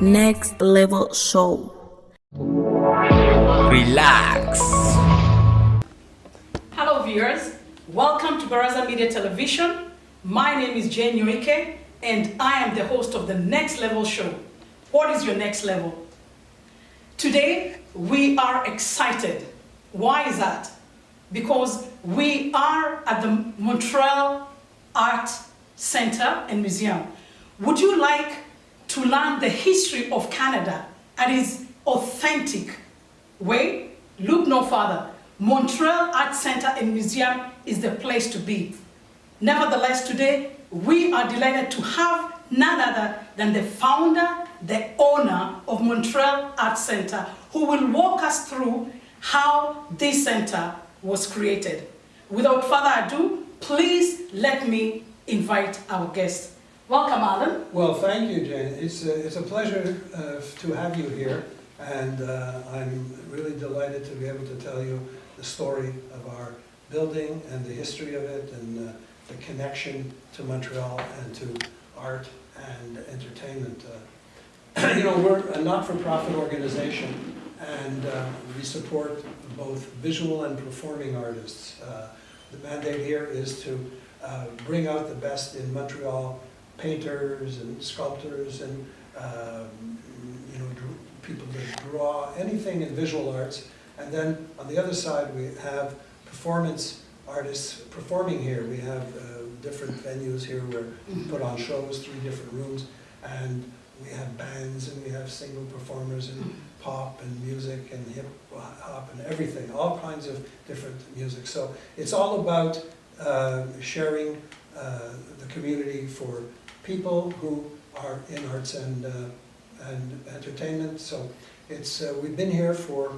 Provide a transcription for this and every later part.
Next Level Show. Relax. Hello viewers, welcome to Baraza Media Television. My name is Nyoike and I am the host of the Next Level Show. What is your next level? Today we are excited. Why is that? Because we are at the Montreal Art Center and Museum. Would you like to learn the history of Canada at its authentic way? Look no further. Montreal Art Center and Museum is the place to be. Nevertheless, today we are delighted to have none other than the founder, the owner of Montreal Art Center, who will walk us through how this center was created. Without further ado, please let me invite our guest. Welcome, Allan. Well, thank you, Jane. It's a pleasure to have you here, and I'm really delighted to be able to tell you the story of our building and the history of it and the connection to Montreal and to art and entertainment. You know, we're a not-for-profit organization, and we support both visual and performing artists. The mandate here is to bring out the best in Montreal painters and sculptors and you know, people that draw anything in visual arts. And then on the other side we have performance artists performing here. We have different venues here where we put on shows, 3 different rooms, and we have bands and we have single performers and pop and music and hip hop and everything, all kinds of different music. So it's all about sharing the community for people who are in arts and entertainment. So it's we've been here for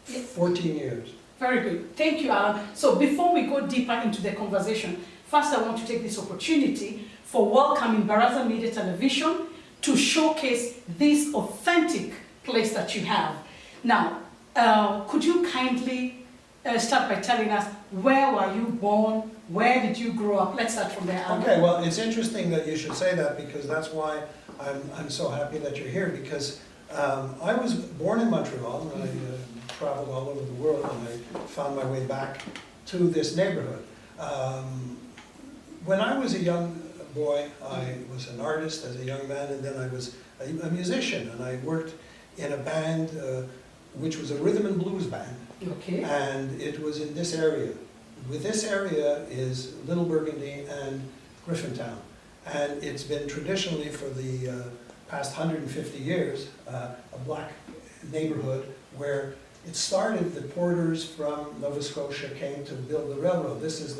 14 years. Very good. Thank you, Allan. So before we go deeper into the conversation, first I want to take this opportunity for welcoming Baraza Media Television to showcase this authentic place that you have. Now, could you kindly start by telling us, where were you born? Where did you grow up? Let's start from there, Allan. Okay, well, it's interesting that you should say that, because that's why I'm so happy that you're here, because I was born in Montreal, and I traveled all over the world, and I found my way back to this neighborhood. When I was a young boy, I was an artist as a young man, and then I was a musician, and I worked in a band which was a rhythm and blues band. Okay. And it was in this area. With this area is Little Burgundy and Griffintown. And it's been traditionally for the past 150 years a black neighborhood where it started. The porters from Nova Scotia came to build the railroad. This is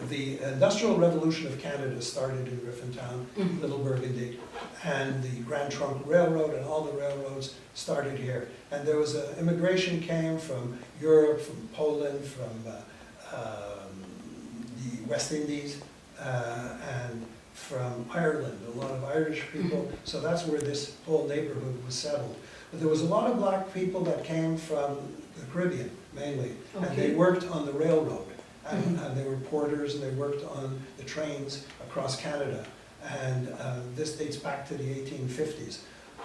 the Industrial Revolution of Canada started in Griffintown, Little Burgundy, and the Grand Trunk Railroad and all the railroads started here. And there was immigration came from Europe, from Poland, from the West Indies, and from Ireland, a lot of Irish people. So that's where this whole neighborhood was settled. But there was a lot of black people that came from the Caribbean, mainly, and they worked on the railroad. And they were porters, and they worked on the trains across Canada. And this dates back to the 1850s.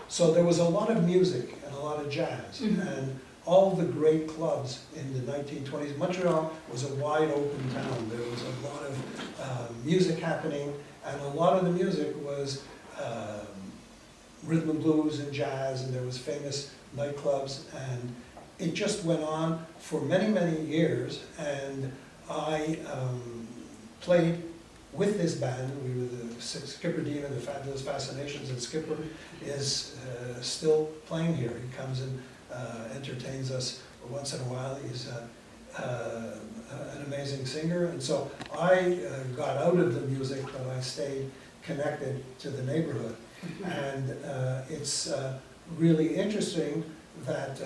So there was a lot of music and a lot of jazz. And all the great clubs in the 1920s. Montreal was a wide open town. There was a lot of music happening, and a lot of the music was rhythm and blues and jazz, and there was famous nightclubs, and it just went on for many, many years. And I played with this band. We were the Skipper Dean and the Fabulous Fascinations, and Skipper is still playing here. He comes and entertains us once in a while. He's an amazing singer, and so I got out of the music, but I stayed connected to the neighborhood. And it's really interesting that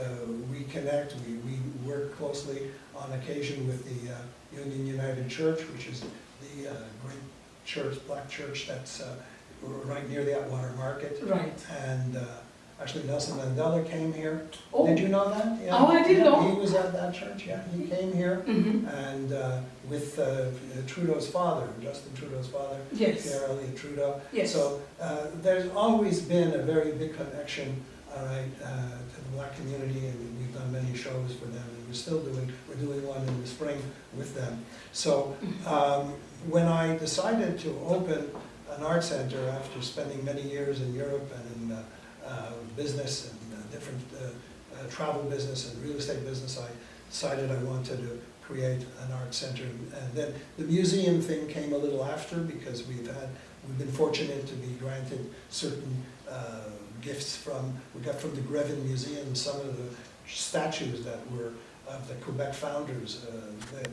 we connect. We work closely on occasion with the Union United Church, which is the great church, black church that's right near the Atwater Market. Right. And Actually, Nelson Mandela came here. Oh. Did you know that? Yeah. Oh, I did know. He was at that church, yeah. He came here and with Trudeau's father, Justin Trudeau's father, Yes. Pierre Elliott Trudeau. Yes. So there's always been a very big connection, all right, to the black community, and we've done many shows for them, and we're doing one in the spring with them. So when I decided to open an art center after spending many years in Europe and in business and different travel business and real estate business, I decided I wanted to create an art center. And then the museum thing came a little after, because we've been fortunate to be granted certain gifts we got from the Grevin Museum, some of the statues that were of the Quebec founders.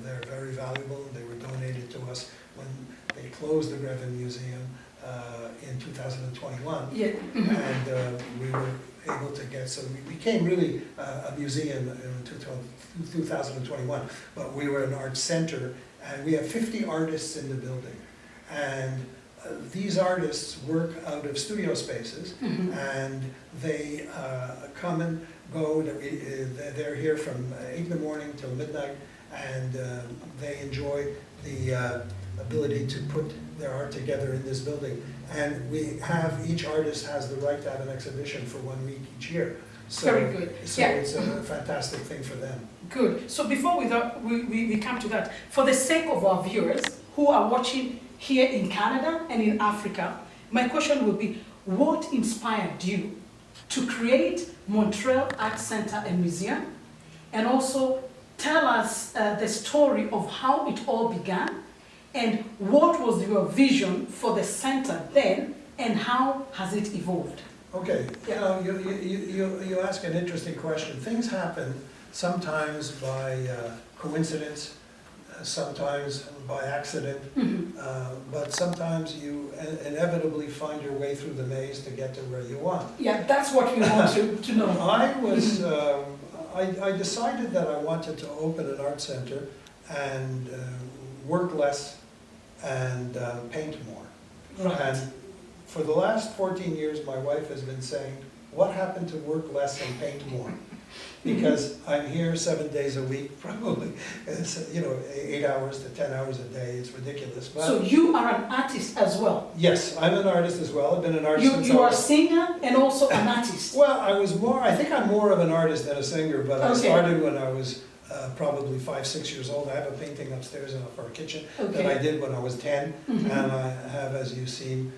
They're very valuable. They were donated to us when they closed the Grevin Museum in 2021. Yeah. And we were able to get, so we became really a museum in 2021, but we were an art center, and we have 50 artists in the building. And these artists work out of studio spaces, and they come and go. They're here from 8 in the morning till midnight, and they enjoy the ability to put their art together in this building. And each artist has the right to have an exhibition for 1 week each year. So, very good. So it's a fantastic thing for them. Good. So before we come to that, for the sake of our viewers who are watching here in Canada and in Africa, my question would be, what inspired you to create Montreal Art Center and Museum? And also tell us the story of how it all began, and what was your vision for the center then, and how has it evolved? Okay, Yeah. you ask an interesting question. Things happen sometimes by coincidence, sometimes by accident, but sometimes you inevitably find your way through the maze to get to where you want. Yeah, that's what we want to know. I decided that I wanted to open an art center and work less and paint more. Right. And for the last 14 years, my wife has been saying, what happened to work less and paint more? Because I'm here 7 days a week, probably. It's, 8 hours to 10 hours a day. It's ridiculous. But So you are an artist as well? yes, I'm an artist as well. I've been an artist since You are a singer and also an artist? Well, I think I'm more of an artist than a singer, but I Okay. started when I was probably 5, 6 years old. I have a painting upstairs in our kitchen that I did when I was 10, and I have, as you've seen,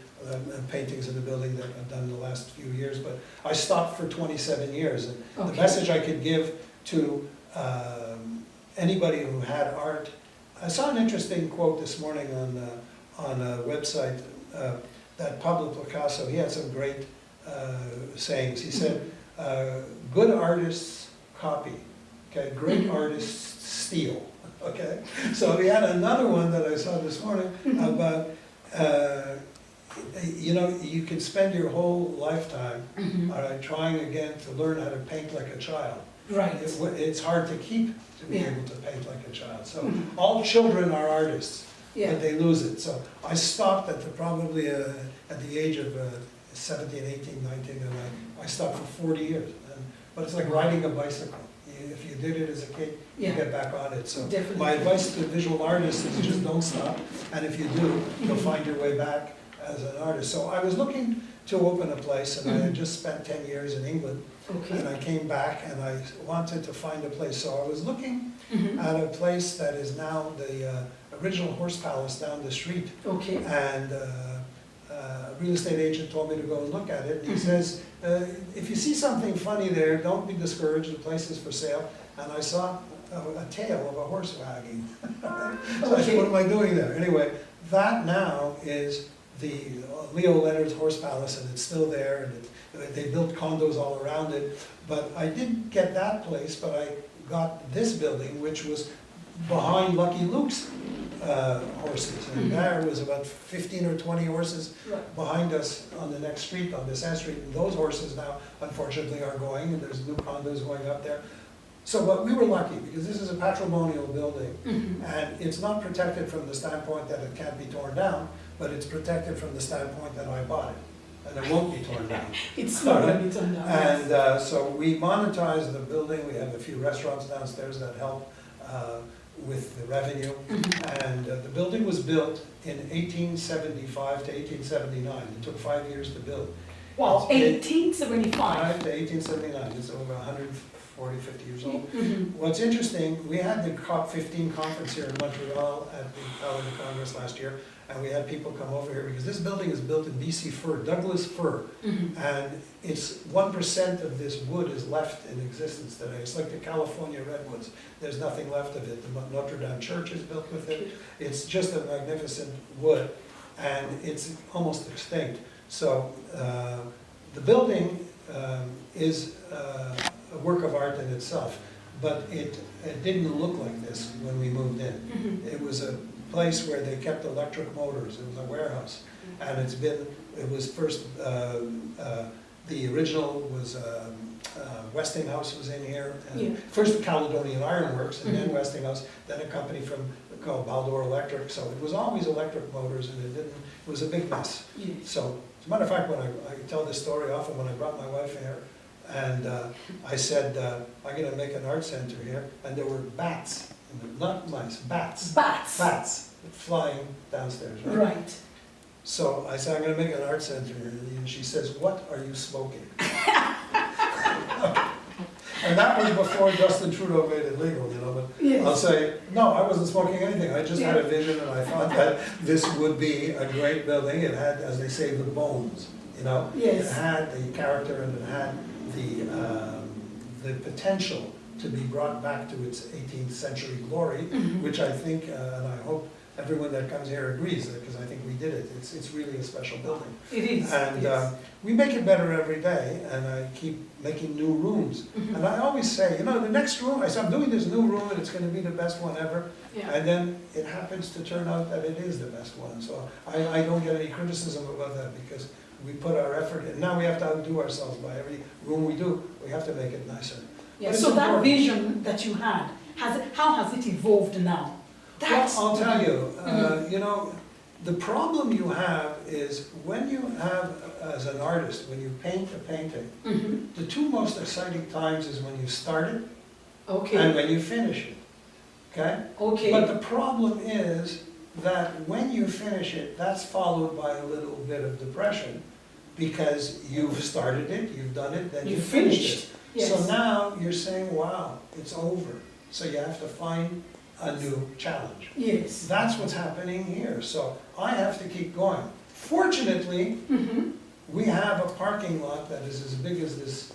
paintings in the building that I've done in the last few years, but I stopped for 27 years. And the message I could give to anybody who had art, I saw an interesting quote this morning on a website that Pablo Picasso, he had some great sayings. He said, good artists copy, okay, great artists steal, okay? So he had another one that I saw this morning about you can spend your whole lifetime trying again to learn how to paint like a child. Right. It's hard to keep to be able to paint like a child. So all children are artists, but they lose it. So I stopped probably at the age of 17, 18, 19, and I stopped for 40 years. But it's like riding a bicycle. If you did it as a kid, you get back on it. So Definitely. my advice to visual artists is just don't stop. And if you do, you'll find your way back as an artist. So I was looking to open a place, and I had just spent 10 years in England. Okay. And I came back and I wanted to find a place. So I was looking at a place that is now the original horse palace down the street. Okay. And a real estate agent told me to go and look at it. And he says, if you see something funny there, don't be discouraged, the place is for sale. And I saw a tail of a horse wagging. So I said, what am I doing there? Anyway, that now is the Leo Leonard's Horse Palace, and it's still there, and they built condos all around it. But I didn't get that place, but I got this building, which was behind Lucky Luke's horses. And there was about 15 or 20 horses behind us on the next street, on this end street. And those horses now, unfortunately, are going, and there's new condos going up there. So, but we were lucky, because this is a patrimonial building, and it's not protected from the standpoint that it can't be torn down, but it's protected from the standpoint that I bought it. and it won't be torn down. It's not going to be torn down. And so we monetize the building. We have a few restaurants downstairs that help with the revenue. And the building was built in 1875 to 1879. It took 5 years to build. Wow, 1875. To 1879. It's over 140, 50 years old. What's interesting, we had the COP15 conference here in Montreal at the Allan Congress last year, and we had people come over here because this building is built in BC fir, Douglas fir, and it's 1% of this wood is left in existence today. It's like the California redwoods. There's nothing left of it. The Notre Dame Church is built with it. It's just a magnificent wood, and it's almost extinct. So the building is a work of art in itself, but it didn't look like this when we moved in. It was a place where they kept electric motors. It was a warehouse, and it was first, the original was Westinghouse was in here, and first the Caledonian Iron Works, and then Westinghouse, then a company called Baldor Electric. So it was always electric motors, and it was a big mess. So as a matter of fact, when I tell this story often, when I brought my wife here, and I said, I'm going to make an art center here, and there were bats, not mice, bats. Bats. Bats flying downstairs, right? Right. So I said, I'm going to make an art center here, and she says, what are you smoking? And that was before Justin Trudeau made it legal, you know, but I'll say, no, I wasn't smoking anything. I just had a vision, and I thought that this would be a great building. It had, as they say, the bones, you know? It had the character, and it had the potential to be brought back to its 18th century glory, which I think, and I hope everyone that comes here agrees, because I think we did it. It's really a special building. It is. And we make it better every day, and I keep making new rooms. And I always say, you know, the next room, I said, I'm doing this new room, and it's going to be the best one ever. And then it happens to turn out that it is the best one. So I don't get any criticism about that, because we put our effort in. Now we have to outdo ourselves. By every room we do, we have to make it nicer. So that vision that you had, how has it evolved now? Well, I'll tell you, you know, the problem you have is when you have, as an artist, when you paint a painting, the two most exciting times is when you start it and when you finish it, okay? But the problem is that when you finish it, that's followed by a little bit of depression, because you've started it, you've done it, then you've finished it. So now you're saying, wow, it's over. So you have to find a new challenge. That's what's happening here. So I have to keep going. Fortunately, we have a parking lot that is as big as this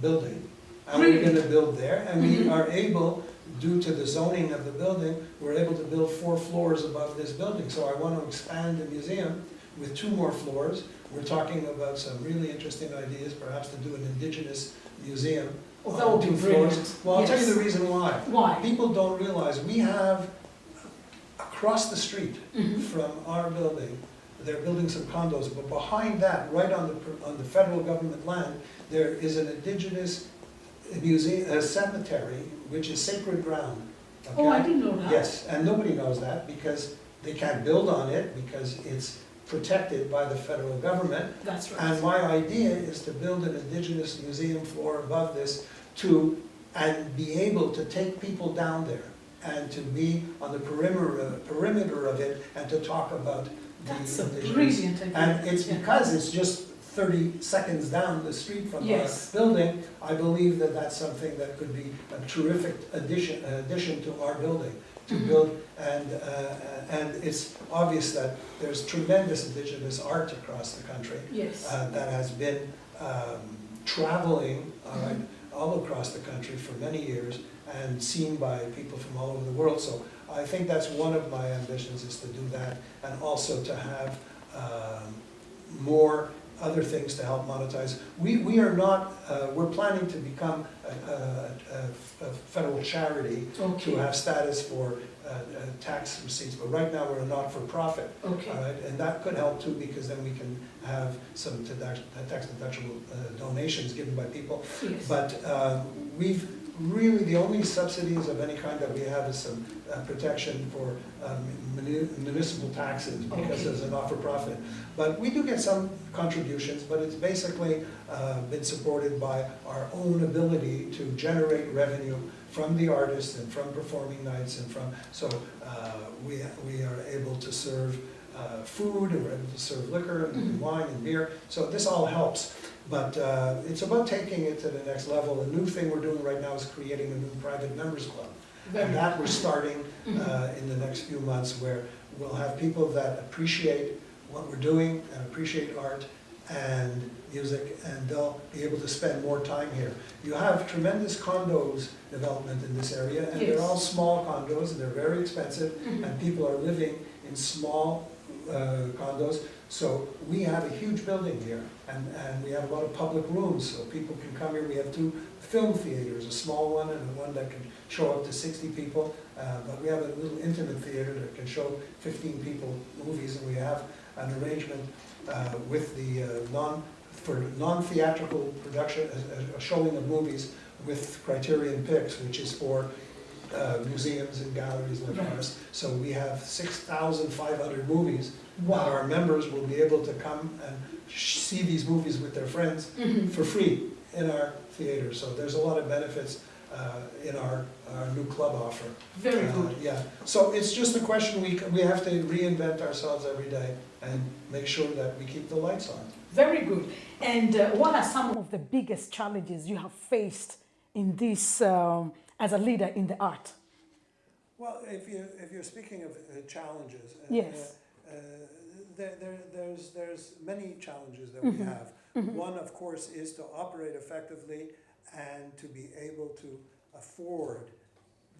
building, and we're going to build there, and we are able, due to the zoning of the building, we're able to build 4 floors above this building. So I want to expand the museum with 2 more floors. We're talking about some really interesting ideas, perhaps to do an indigenous museum. That would be brilliant. Well, I'll tell you the reason why. Why? People don't realize we have across the street from our building, they're building some condos, but behind that, right on the federal government land, there is an indigenous museum, cemetery, which is sacred ground. Okay? Oh, I didn't know that. Yes, and nobody knows that because they can't build on it because it's protected by the federal government. That's right. And my idea is to build an indigenous museum floor above this and be able to take people down there and to be on the perimeter of it and to talk about That's the a indigenous. brilliant idea. And it's because it's just 30 seconds down the street from our building. I believe that that's something that could be a terrific addition to our building. To build, and it's obvious that there's tremendous indigenous art across the country that has been traveling all across the country for many years and seen by people from all over the world. So I think that's one of my ambitions, is to do that, and also to have more other things to help monetize. We are not, we're planning to become a federal charity to have status for tax receipts, but right now we're a not-for-profit. And that could help too, because then we can have some tax deductible donations given by people. But really the only subsidies of any kind that we have is some protection for municipal taxes because it's a not-for-profit. But we do get some contributions, but it's basically been supported by our own ability to generate revenue from the artists and from performing nights and from, so we are able to serve food, and we're able to serve liquor and wine and beer. So this all helps. But it's about taking it to the next level. The new thing we're doing right now is creating a new private members club. And that we're starting in the next few months, where we'll have people that appreciate what we're doing and appreciate art and music, and they'll be able to spend more time here. You have tremendous condos development in this area, and they're all small condos, and they're very expensive, and people are living in small condos. So we have a huge building here, and we have a lot of public rooms, so people can come here. We have 2 film theaters, a small one and one that can show up to 60 people, but we have a little intimate theater that can show 15 people movies, and we have an arrangement with the non-theatrical production, a showing of movies with Criterion Picks, which is for museums and galleries like ours. So we have 6,500 movies. Wow. Our members will be able to come and see these movies with their friends for free in our theater. So there's a lot of benefits in our new club offer. Very good. Yeah. So it's just a question, we have to reinvent ourselves every day and make sure that we keep the lights on. Very good. And what are some of the biggest challenges you have faced in this as a leader in the art? Well, if you're speaking of challenges, yes, there's many challenges that we have. One, of course, is to operate effectively and to be able to afford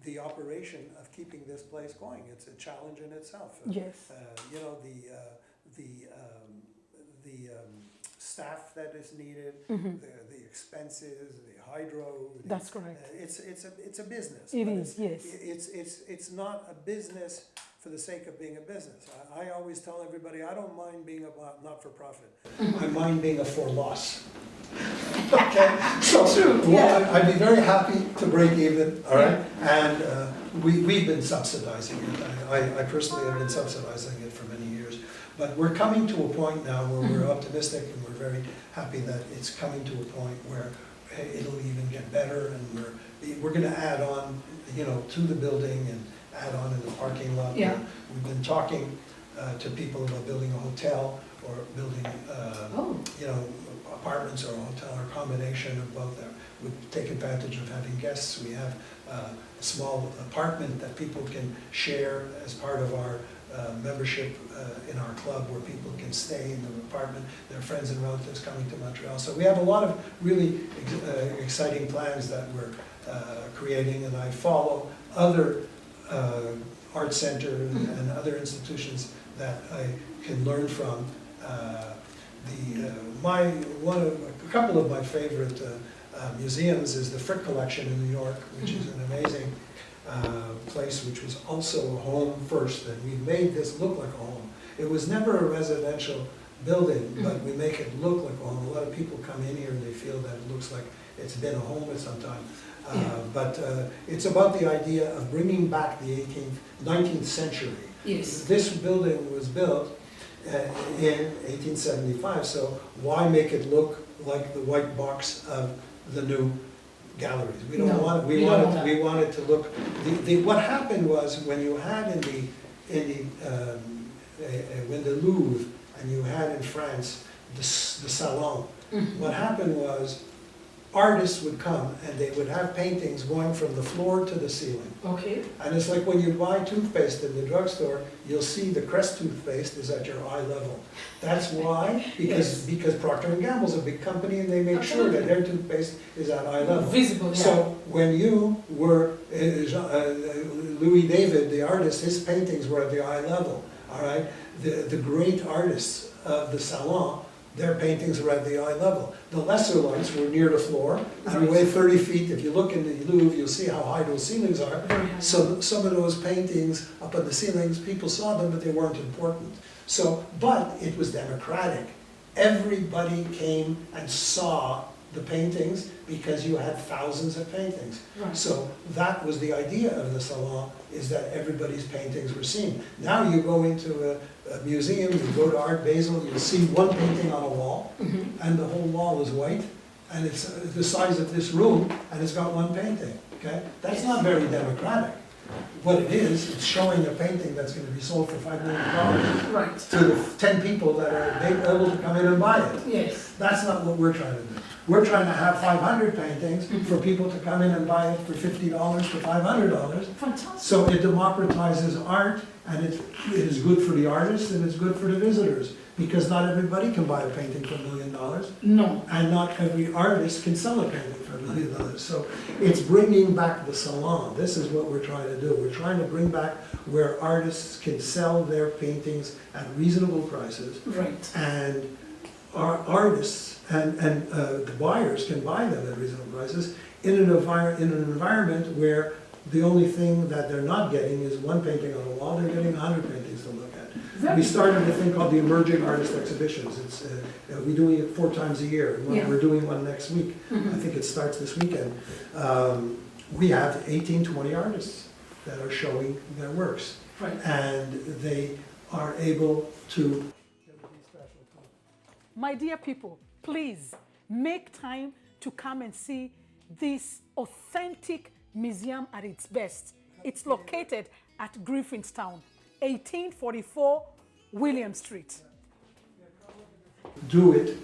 the operation of keeping this place going. It's a challenge in itself. Yes. You know, the staff that is needed, the expenses, the hydro. That's correct. It's a business. It is, yes. It's not a business for the sake of being a business. I always tell everybody, I don't mind being a not-for-profit. I mind being a for-loss. Okay, so I'd be very happy to break even, all right? And we've been subsidizing it. I personally have been subsidizing it for many years. But we're coming to a point now where we're optimistic, and we're very happy that it's coming to a point where it'll even get better, and we're going to add on, you know, to the building and add on in the parking lot. Yeah. We've been talking to people about building a hotel or building, you know, apartments or a hotel or a combination of both. We take advantage of having guests. We have a small apartment that people can share as part of our membership in our club, where people can stay in the apartment, their friends and relatives coming to Montreal. So we have a lot of really exciting plans that we're creating, and I follow other art centers and other institutions that I can learn from. A couple of my favorite museums is the Frick Collection in New York, which is an amazing place, which was also a home first, and we made this look like a home. It was never a residential building, but we make it look like a home. A lot of people come in here and they feel that it looks like it's been a home at some time. But it's about the idea of bringing back the 19th century. Yes. This building was built in 1875, so why make it look like the white box of the new galleries? We don't want it. We want it to look. What happened was, when you had when the Louvre, and you had in France the Salon, what happened was, artists would come and they would have paintings going from the floor to the ceiling. Okay. And it's like when you buy toothpaste in the drugstore, you'll see the Crest toothpaste is at your eye level. That's why, because Procter & Gamble's a big company, and they make sure that their toothpaste is at eye level. Visible, yeah. So when you were Louis David, the artist, his paintings were at the eye level. All right, the great artists of the Salon, their paintings were at the eye level. The lesser ones were near the floor, and weigh 30 feet. If you look in the Louvre, you'll see how high those ceilings are. So some of those paintings up on the ceilings, people saw them, but they weren't important. So, but it was democratic. Everybody came and saw the paintings because you had thousands of paintings. Right. So that was the idea of the salon, is that everybody's paintings were seen. Now you go into a museum, you go to Art Basel, you'll see one painting on a wall, and the whole wall is white, and it's the size of this room, and it's got one painting, okay? That's not very democratic. What it is, it's showing a painting that's going to be sold for $5 million Right. to the 10 people that are able to come in and buy it. Yes. That's not what we're trying to do. We're trying to have 500 paintings for people to come in and buy it for $50 to $500. Fantastic. So it democratizes art, and it is good for the artists, and it's good for the visitors, because not everybody can buy a painting for $1 million. No. And not every artist can sell a painting for $1 million. So it's bringing back the salon. This is what we're trying to do. We're trying to bring back where artists can sell their paintings at reasonable prices. Right. And our artists and the buyers can buy them at reasonable prices in an environment where the only thing that they're not getting is one painting on a wall. They're getting 100 paintings to look at. We started a thing called the Emerging Artist Exhibitions. It's we're doing it 4 times a year. We're doing one next week. I think it starts this weekend. We have 18, 20 artists that are showing their works. Right. And they are able to. My dear people, please make time to come and see this authentic museum at its best. It's located at Griffinstown, 1844 William Street. Do it,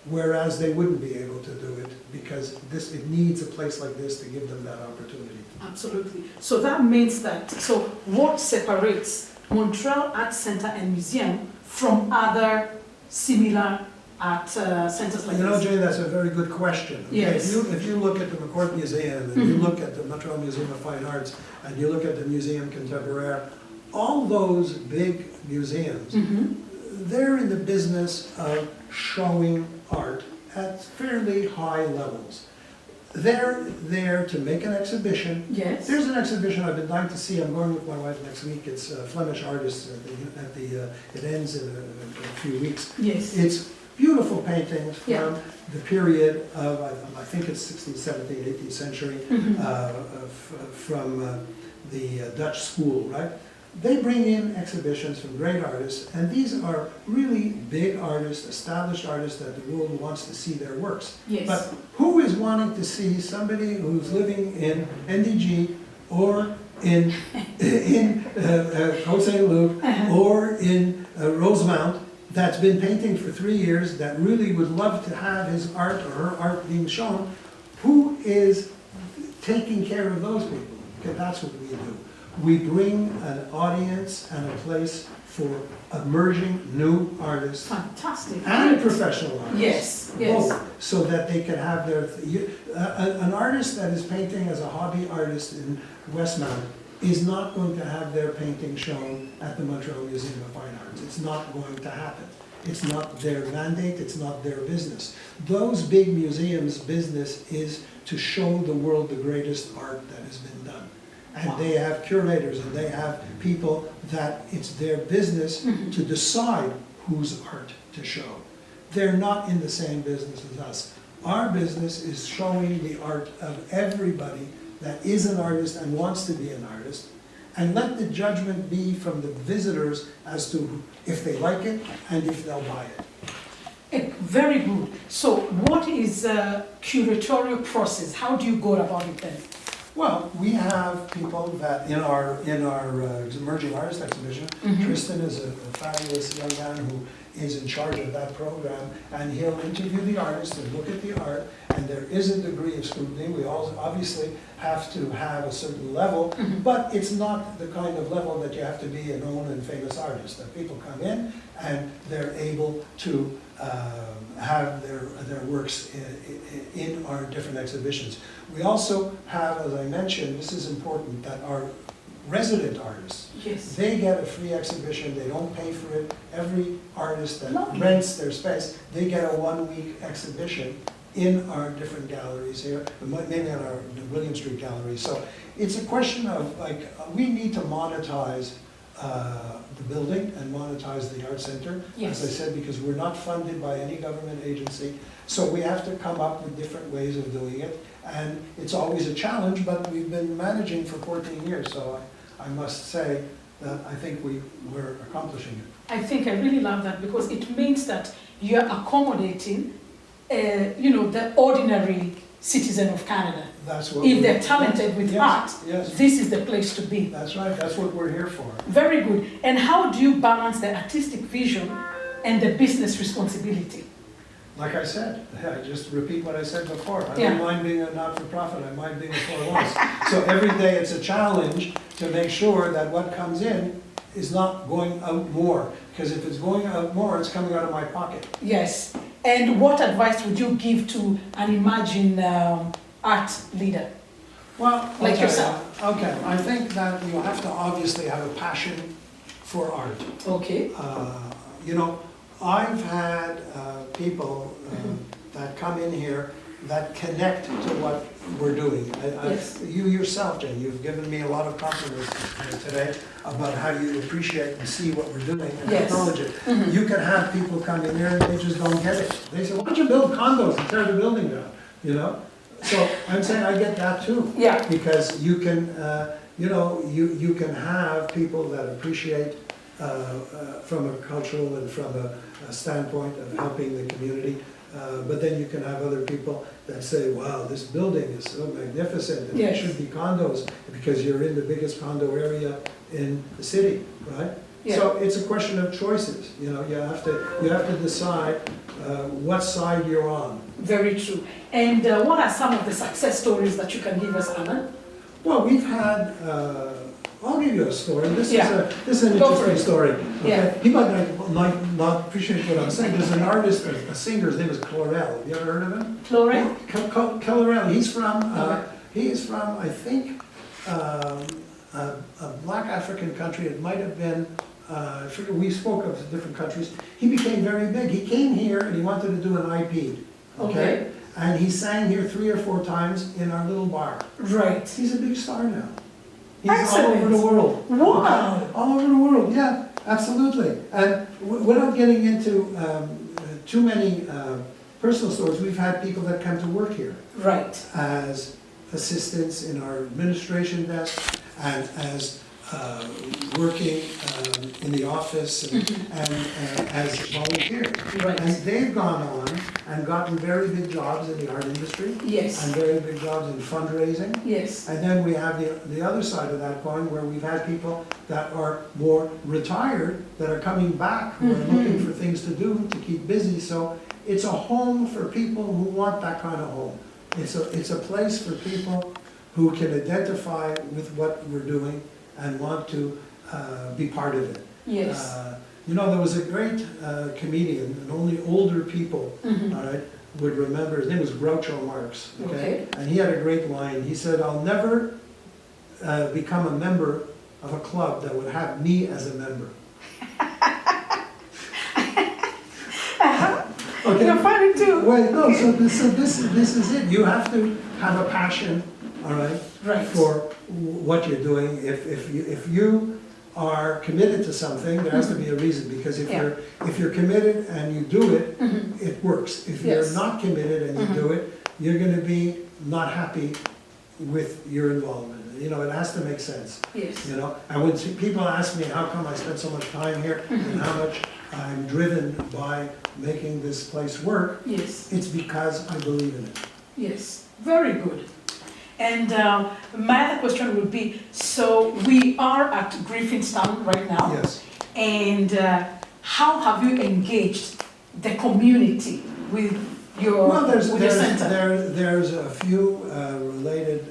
whereas they wouldn't be able to do it because it needs a place like this to give them that opportunity. Absolutely. So that means that, so what separates Montreal Art Center and Museum from other similar art centers like You know, this? Jane, that's a very good question. Okay? Yes. If you look at the McCourt Museum, and you look at the Montreal Museum of Fine Arts, and you look at the Museum Contemporaire, all those big museums, they're in the business of showing art at fairly high levels. They're there to make an exhibition. Yes. There's an exhibition I've been dying to see. I'm going with my wife next week. It's Flemish artists. It ends in a few weeks. Yes. It's beautiful paintings from Yeah. the period of, I think it's 16th, 17th, 18th century, from the Dutch school, right? They bring in exhibitions from great artists, and these are really big artists, established artists that the world wants to see their works. Yes. But who is wanting to see somebody who's living in NDG or in Côte Saint-Luc or in Rosemount that's been painting for 3 years that really would love to have his art or her art being shown? Who is taking care of those people? Okay, that's what we do. We bring an audience and a place for emerging new artists Fantastic. and professional artists. Yes, yes. Both, so that they can have their, an artist that is painting as a hobby artist in Westmount is not going to have their painting shown at the Montreal Museum of Fine Arts. It's not going to happen. It's not their mandate, it's not their business. Those big museums' business is to show the world the greatest art that has been done. And they have curators and they have people that it's their business to decide whose art to show. They're not in the same business as us. Our business is showing the art of everybody that is an artist and wants to be an artist, and let the judgment be from the visitors as to if they like it and if they'll buy it. Very good. So what is a curatorial process? How do you go about it then? Well, we have people that in our emerging artist exhibition. Tristan is a fabulous young man who is in charge of that program, and he'll interview the artists and look at the art. And there is a degree of scrutiny. We also obviously have to have a certain level, but it's not the kind of level that you have to be a known and famous artist. That people come in and they're able to have their works in our different exhibitions. We also have, as I mentioned, this is important, that our resident artists, Yes. they get a free exhibition, they don't pay for it. Every artist that Lovely. rents their space, they get a 1-week exhibition in our different galleries here, mainly on our William Street gallery. So it's a question of, like, we need to monetize the building and monetize the art center. Yes. As I said, because we're not funded by any government agency, so we have to come up with different ways of doing it. And it's always a challenge, but we've been managing for 14 years, so I must say that I think we're accomplishing it. I think I really love that because it means that you're accommodating, the ordinary citizen of Canada. That's what If they're talented with art, yes. this is the place to be. That's right, that's what we're here for. Very good. And how do you balance the artistic vision and the business responsibility? Like I said, I just repeat what I said before. I Yeah. don't mind being a not-for-profit, I mind being a 401. So every day it's a challenge to make sure that what comes in is not going out more. Because if it's going out more, it's coming out of my pocket. Yes. And what advice would you give to an Imagine art leader? Well, Like okay, yourself. Okay, I think that you have to obviously have a passion for art. Okay. I've had people that come in here that connect to what we're doing. Yes. You yourself, Jane, you've given me a lot of compliments today about how you appreciate and see what we're doing and Yes. acknowledge it. You can have people come in here and they just don't get it. They say, why don't you build condos and tear the building down, So I'm saying I get that too. Yeah. Because you can, you can have people that appreciate from a cultural and from a standpoint of helping the community. But then you can have other people that say, wow, this building is so magnificent and it Yes. should be condos because you're in the biggest condo area in the city, right? Yeah. So it's a question of choices. You have to decide what side you're on. Very true. And what are some of the success stories that you can give us, Allan? Well, we've had, I'll give you a story. This Yeah. is an Go for interesting it. story. Okay? Yeah. He might not appreciate what I'm saying. There's an artist, a singer, his name is Clorel. Have you ever heard of him? Florent? Clorel. He's from, Okay. I think, a black African country. It might have been, I forget, we spoke of different countries. He became very big. He came here and he wanted to do an IP. Okay. And he sang here 3 or 4 times in our little bar. Right. He's a big star now. He's Excellent. all over the world. Wow. All over the world, yeah, absolutely. And without getting into too many personal stories, we've had people that come to work here Right. as assistants in our administration desk and as working in the office and as volunteers. Right. And they've gone on and gotten very big jobs in the art industry Yes. and very big jobs in fundraising. Yes. And then we have the other side of that coin where we've had people that are more retired that are coming back, who are looking for things to do to keep busy. So it's a home for people who want that kind of home. It's a place for people who can identify with what we're doing and want to be part of it. Yes. There was a great comedian, and only older people, all right, would remember. His name was Groucho Marx. Okay. And he had a great line. He said, "I'll never become a member of a club that would have me as a member." Okay. You're funny too. Well, no. So this is it. You have to have a passion, all right, Right. for what you're doing. If you are committed to something, there has to be a reason, because if you're committed and you do it, it works. If you're Yes. not committed and you do it, you're going to be not happy with your involvement. It has to make sense. Yes. And when people ask me how come I spend so much time here and how much I'm driven by making this place work, Yes. it's because I believe in it. Yes. Very good. And my other question would be, so we are at Griffinstown right now. Yes. And how have you engaged the community with your, Well, with your center? there's a few related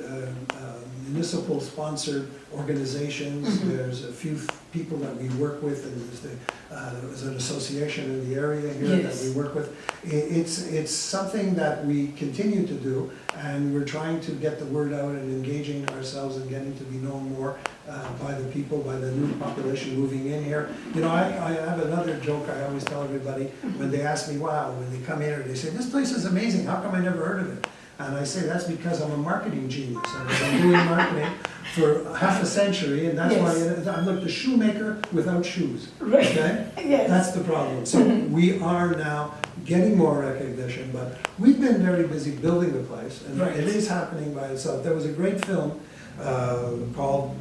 municipal sponsored organizations. There's a few people that we work with, and there's an association in the area here Yes. that we work with. It's something that we continue to do, and we're trying to get the word out and engaging ourselves and getting to be known more by the people, by the new population moving in here. I have another joke I always tell everybody when they ask me, wow, when they come here, they say, this place is amazing, how come I never heard of it? And I say, that's because I'm a marketing genius. I've been doing marketing for half a century, and that's Yes. why I'm like the shoemaker without shoes. Right. Okay? Yes. That's the problem. So we are now getting more recognition, but we've been very busy building the place, and Right. it is happening by itself. There was a great film called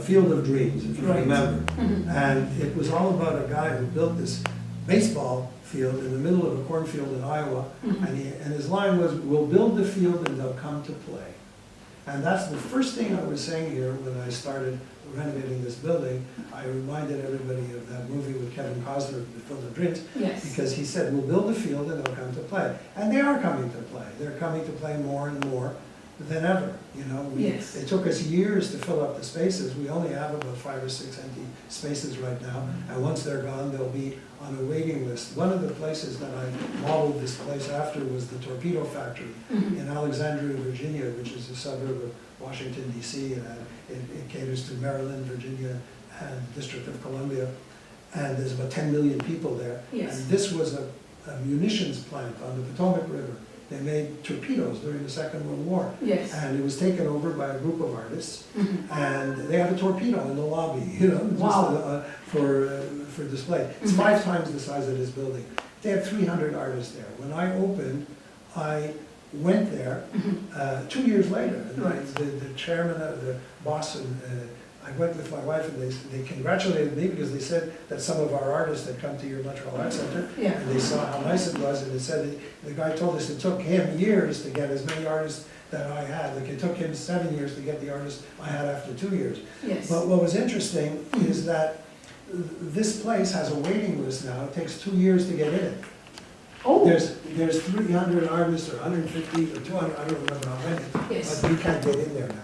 Field of Dreams, if you Right. remember. And it was all about a guy who built this baseball field in the middle of a cornfield in Iowa, and his line was, "We'll build the field and they'll come to play." And that's the first thing I was saying here when I started renovating this building. I reminded everybody of that movie with Kevin Costner, The Field of Dreams, Yes. because he said, "We'll build the field and they'll come to play." And they are coming to play. They're coming to play more and more than ever, you know. Yes. It took us years to fill up the spaces. We only have about 5 or 6 empty spaces right now, and once they're gone, they'll be on a waiting list. One of the places that I modeled this place after was the Torpedo Factory in Alexandria, Virginia, which is a suburb of Washington, D.C., and it caters to Maryland, Virginia, and District of Columbia, and there's about 10 million people there. Yes. And this was a munitions plant on the Potomac River. They made torpedoes during the Second World War. Yes. And it was taken over by a group of artists, and they had a torpedo in the lobby, you know, just, Wow. for display. It's 5 times the size of this building. They had 300 artists there. When I opened, I went there 2 years later. And Right. the chairman, the boss, and I went with my wife, and they congratulated me because they said that some of our artists had come to your Montreal Art Center, Yeah. and they saw how nice it was, and they said that the guy told us it took him years to get as many artists that I had. Like it took him 7 years to get the artists I had after 2 years. Yes. But what was interesting is that this place has a waiting list now. It takes 2 years to get in it. Oh. There's 300 artists, or 150, or 200, I don't remember how many, Yes. but we can't get in there now.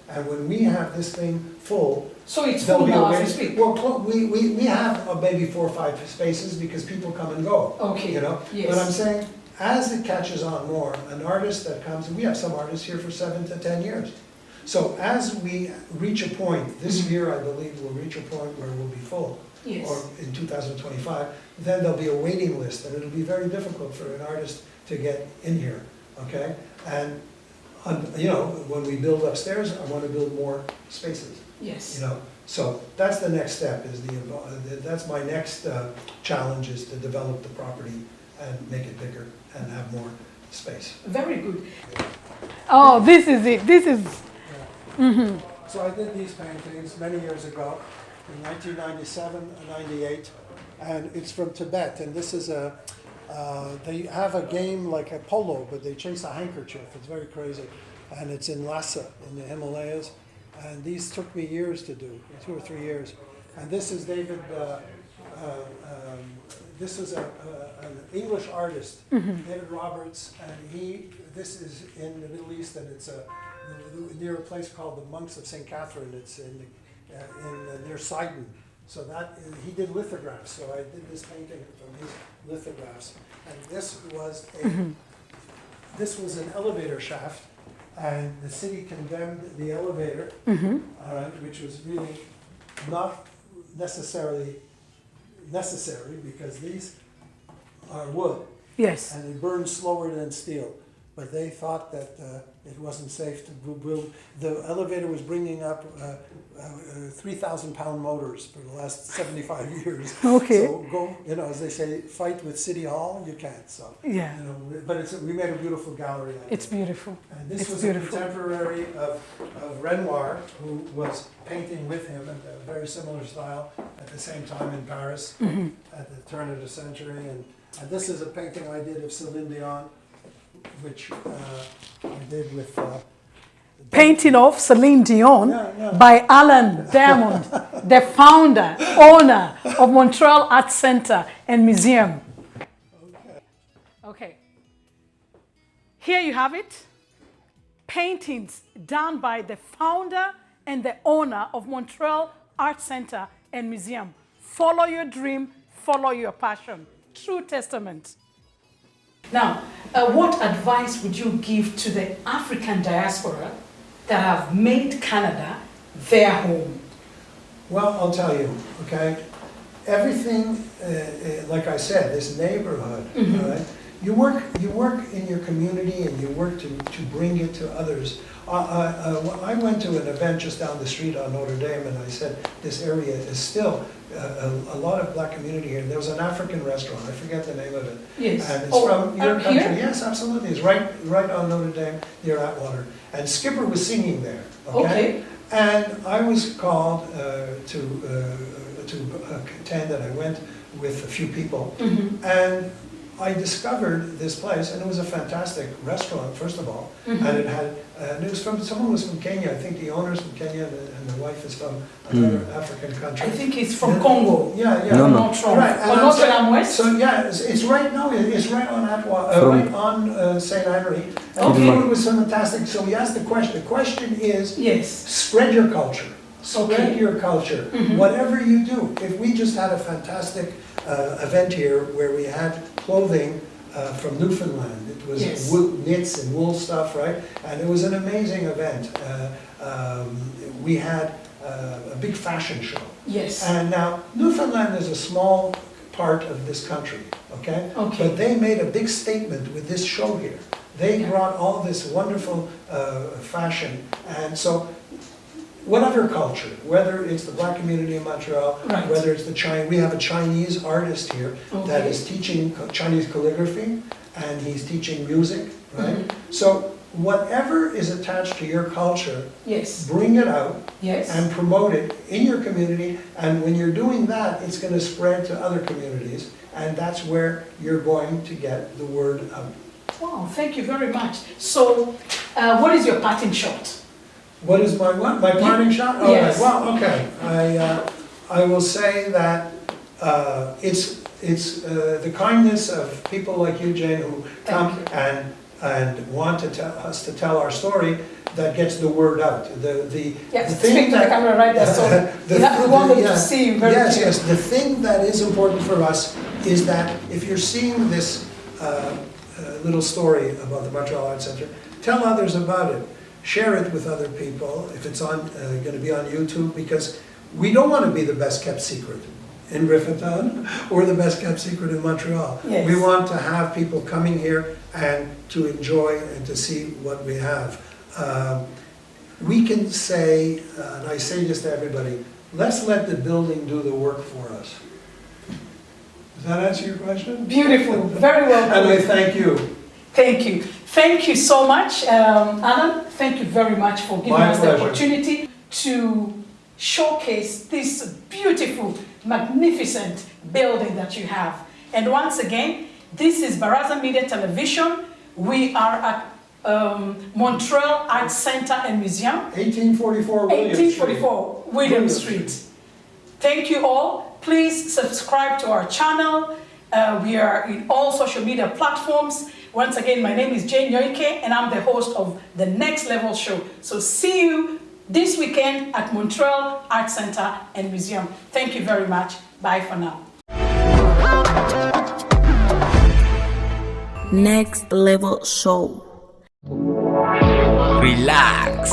And when we have this thing full, So it's there'll full be a now as we wait. speak. Well, we have maybe 4 or 5 spaces because people come and go. Okay. You know? Yes. But I'm saying, as it catches on more, an artist that comes, and we have some artists here for 7 to 10 years. So as we reach a point, this year I believe we'll reach a point where we'll be full, Yes. or in 2025, then there'll be a waiting list, and it'll be very difficult for an artist to get in here, okay? And, you know, when we build upstairs, I want to build more spaces, Yes. you know? So that's the next step, that's my next challenge, is to develop the property and make it bigger and have more space. Very good. Oh, this is it. This is. So I did these paintings many years ago, in 1997 and 98, and it's from Tibet. And this is they have a game like a polo, but they chase a handkerchief. It's very crazy. And it's in Lhasa, in the Himalayas. And these took me years to do, 2 or 3 years. And this is David, this is an English artist, David Roberts, and this is in the Middle East, and it's near a place called the Monks of St. Catherine. It's near Sidon. So he did lithographs. So I did this painting from his lithographs, and this was an elevator shaft, and the city condemned the elevator, all right, which was really not necessarily necessary because these are wood. Yes. And they burn slower than steel. But they thought that it wasn't safe to build. The elevator was bringing up 3,000-pound motors for the last 75 years. Okay. So go, you know, as they say, fight with City Hall, you can't. So, Yeah. you know, but we made a beautiful gallery. out of It's it. beautiful. And this It's was beautiful. a contemporary of Renoir, who was painting with him in a very similar style at the same time in Paris at the turn of the century. And this is a painting I did of Celine Dion, which I did with... Painting of Celine Dion Yeah. by Allan, the founder, owner of Montreal Art Center and Museum. Okay. Here you have it. Paintings done by the founder and the owner of Montreal Art Center and Museum. Follow your dream, follow your passion. True testament. Now, what advice would you give to the African diaspora that have made Canada their home? Well, I'll tell you, okay? Everything, like I said, this neighborhood, all right? you work in your community and you work to bring it to others. I went to an event just down the street on Notre Dame, and I said, this area is still a lot of black community here. There was an African restaurant, I forget the name of it. Yes. And it's from your country. Here? Yes, absolutely. It's right on Notre Dame, near Atwater. And Skipper was singing there, okay? And I was called to attend, and I went with a few people. And I discovered this place, and it was a fantastic restaurant, first of all. And it had, and it was from, someone was from Kenya. I think the owner's from Kenya, and the wife is from another African country. I think it's from Congo. Yeah, No, no. Montreal. Right, Or Montreal West. So yeah, it's right now. It's right on right on St. Henry. And the food was fantastic. So we asked the question. The question is, Yes. spread your culture. Spread Okay. your culture. Whatever you do. If we just had a fantastic event here where we had clothing from Newfoundland. It was Yes. knits and wool stuff, right? And it was an amazing event. We had a big fashion show. Yes. And now, Newfoundland is a small part of this country, okay? Okay. But they made a big statement with this show here. They brought all this wonderful fashion, and so whatever culture, whether it's the black community in Montreal, Right. whether it's the Chinese, we have a Chinese artist here that Okay. is teaching Chinese calligraphy, and he's teaching music, right? So whatever is attached to your culture, Yes. bring it out Yes. and promote it in your community, and when you're doing that, it's going to spread to other communities, and that's where you're going to get the word out. Wow, thank you very much. So, what is your parting shot? What is my what? My parting shot? Oh, Yes. Well, okay. I will say that it's the kindness of people like you, Jane, who come and want to tell us to tell our story that gets the word out. Yes, the thing speak to the camera right there, so we want them to see you very yes, clear. yes. The thing that is important for us is that if you're seeing this little story about the Montreal Arts Centre, tell others about it. Share it with other people if it's on going to be on YouTube, because we don't want to be the best kept secret in Griffintown or the best kept secret in Montreal. Yes. We want to have people coming here and to enjoy and to see what we have. We can say, and I say this to everybody, let's let the building do the work for us. Does that answer your question? Beautiful, very well And I done. thank you. Thank you. Thank you so much, Allan. Thank you very much for giving My us pleasure. the opportunity to showcase this beautiful, magnificent building that you have. And once again, this is Baraza Media Television. We are at Montreal Arts Centre and Museum, 1844 William 1844 William Street. Thank you all. Please subscribe to our channel. We are in all social media platforms. Once again, my name is Nyoike, and I'm the host of The Next Level Show. So see you this weekend at Montreal Arts Centre and Museum. Thank you very much. Bye for now. Next Level Show. Relax.